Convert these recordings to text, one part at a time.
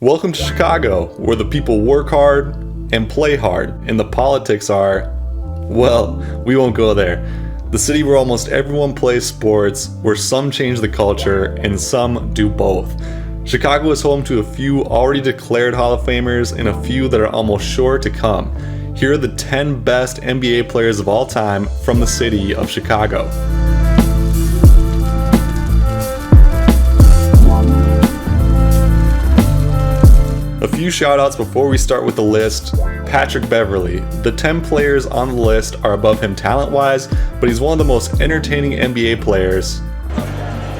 Welcome to Chicago, where the people work hard and play hard, and the politics are, well, we won't go there. The city where almost everyone plays sports, where some change the culture and some do both. Chicago is home to a few already declared Hall of Famers and a few that are almost sure to come. Here are the 10 best NBA players of all time from the city of Chicago. A few shoutouts before we start with the list. Patrick Beverley. The 10 players on the list are above him talent-wise, but he's one of the most entertaining NBA players.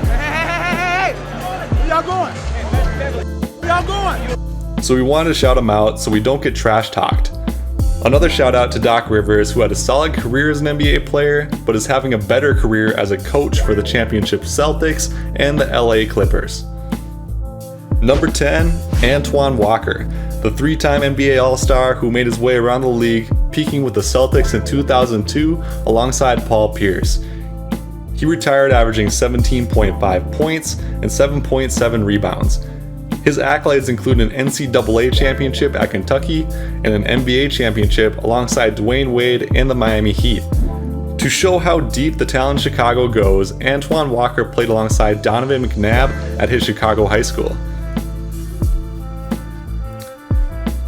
Hey! Where y'all going? Where y'all going? So we wanted to shout him out so we don't get trash-talked. Another shout out to Doc Rivers, who had a solid career as an NBA player, but is having a better career as a coach for the championship Celtics and the LA Clippers. Number 10, Antoine Walker, the three-time NBA All-Star who made his way around the league, peaking with the Celtics in 2002 alongside Paul Pierce. He retired averaging 17.5 points and 7.7 rebounds. His accolades include an NCAA championship at Kentucky and an NBA championship alongside Dwayne Wade and the Miami Heat. To show how deep the talent in Chicago goes, Antoine Walker played alongside Donovan McNabb at his Chicago high school.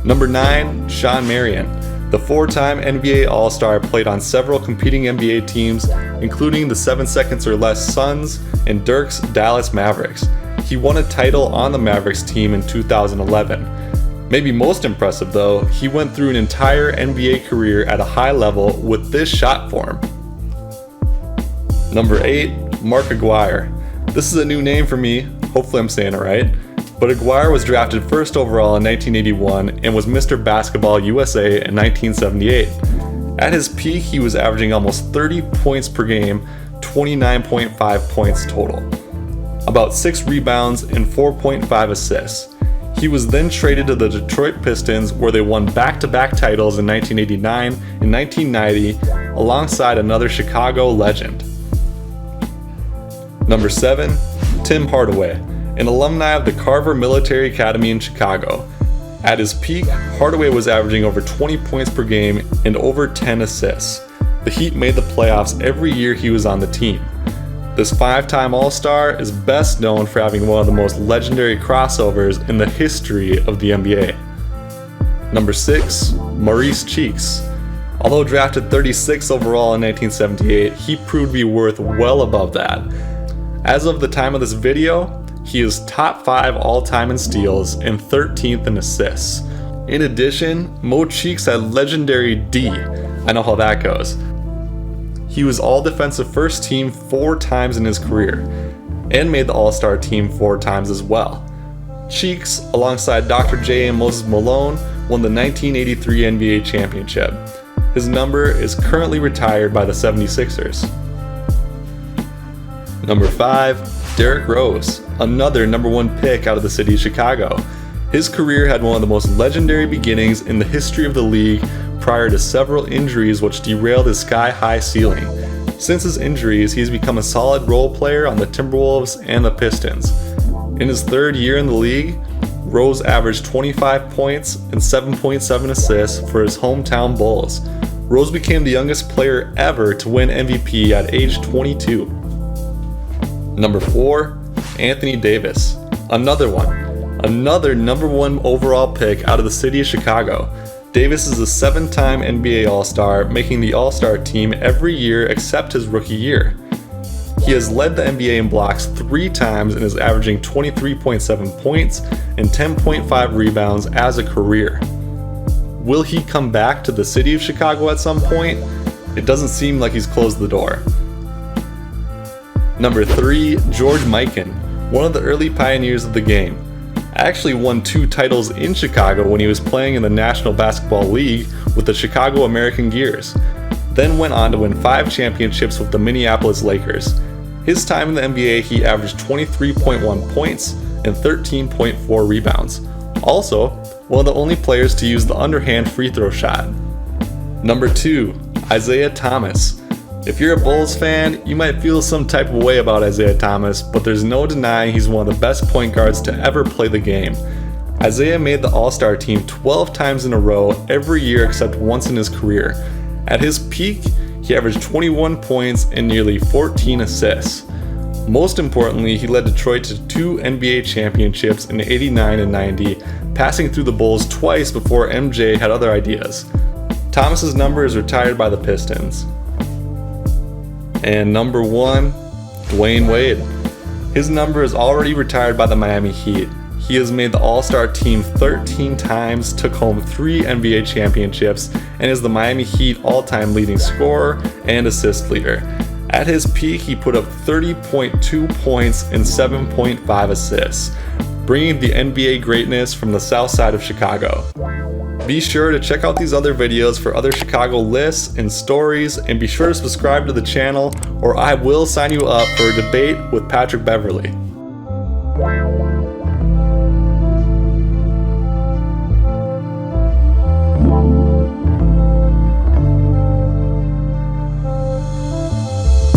Number 9, Shawn Marion. The four-time NBA All-Star played on several competing NBA teams, including the 7 Seconds or Less Suns and Dirk's Dallas Mavericks. He won a title on the Mavericks team in 2011. Maybe most impressive though, he went through an entire NBA career at a high level with this shot form. Number 8, Mark Aguirre. This is a new name for me, hopefully I'm saying it right. But Aguirre was drafted first overall in 1981 and was Mr. Basketball USA in 1978. At his peak, he was averaging almost 30 points per game, 29.5 points total, about 6 rebounds and 4.5 assists. He was then traded to the Detroit Pistons, where they won back-to-back titles in 1989 and 1990 alongside another Chicago legend. Number 7, Tim Hardaway, an alumni of the Carver Military Academy in Chicago. At his peak, Hardaway was averaging over 20 points per game and over 10 assists. The Heat made the playoffs every year he was on the team. This 5-time All-Star is best known for having one of the most legendary crossovers in the history of the NBA. Number 6, Maurice Cheeks. Although drafted 36th overall in 1978, he proved to be worth well above that. As of the time of this video, he is top 5 all-time in steals and 13th in assists. In addition, Mo Cheeks had legendary D. I know how that goes. He was all-defensive first team 4 times in his career, and made the All-Star team 4 times as well. Cheeks, alongside Dr. J and Moses Malone, won the 1983 NBA championship. His number is currently retired by the 76ers. Number 5, Derrick Rose, another number 1 pick out of the city of Chicago. His career had one of the most legendary beginnings in the history of the league prior to several injuries which derailed his sky-high ceiling. Since his injuries, he's become a solid role player on the Timberwolves and the Pistons. In his 3rd year in the league, Rose averaged 25 points and 7.7 assists for his hometown Bulls. Rose became the youngest player ever to win MVP at age 22. Number 4, Anthony Davis. Another number 1 overall pick out of the city of Chicago. Davis is a 7-time NBA All-Star, making the All-Star team every year except his rookie year. He has led the NBA in blocks 3 times and is averaging 23.7 points and 10.5 rebounds as a career. Will he come back to the city of Chicago at some point? It doesn't seem like he's closed the door. Number 3, George Mikan, one of the early pioneers of the game. Actually won 2 titles in Chicago when he was playing in the National Basketball League with the Chicago American Gears. Then went on to win 5 championships with the Minneapolis Lakers. His time in the NBA, he averaged 23.1 points and 13.4 rebounds. Also, one of the only players to use the underhand free throw shot. Number 2, Isaiah Thomas. If you're a Bulls fan, you might feel some type of way about Isaiah Thomas, but there's no denying he's one of the best point guards to ever play the game. Isaiah made the All-Star team 12 times in a row every year except once in his career. At his peak, he averaged 21 points and nearly 14 assists. Most importantly, he led Detroit to 2 NBA championships in '89 and '90, passing through the Bulls twice before MJ had other ideas. Thomas's number is retired by the Pistons. And number 1, Dwayne Wade. His number is already retired by the Miami Heat. He has made the All-Star team 13 times, took home 3 NBA championships, and is the Miami Heat all-time leading scorer and assist leader. At his peak, he put up 30.2 points and 7.5 assists, bringing the NBA greatness from the south side of Chicago. Be sure to check out these other videos for other Chicago lists and stories, and be sure to subscribe to the channel or I will sign you up for a debate with Patrick Beverley.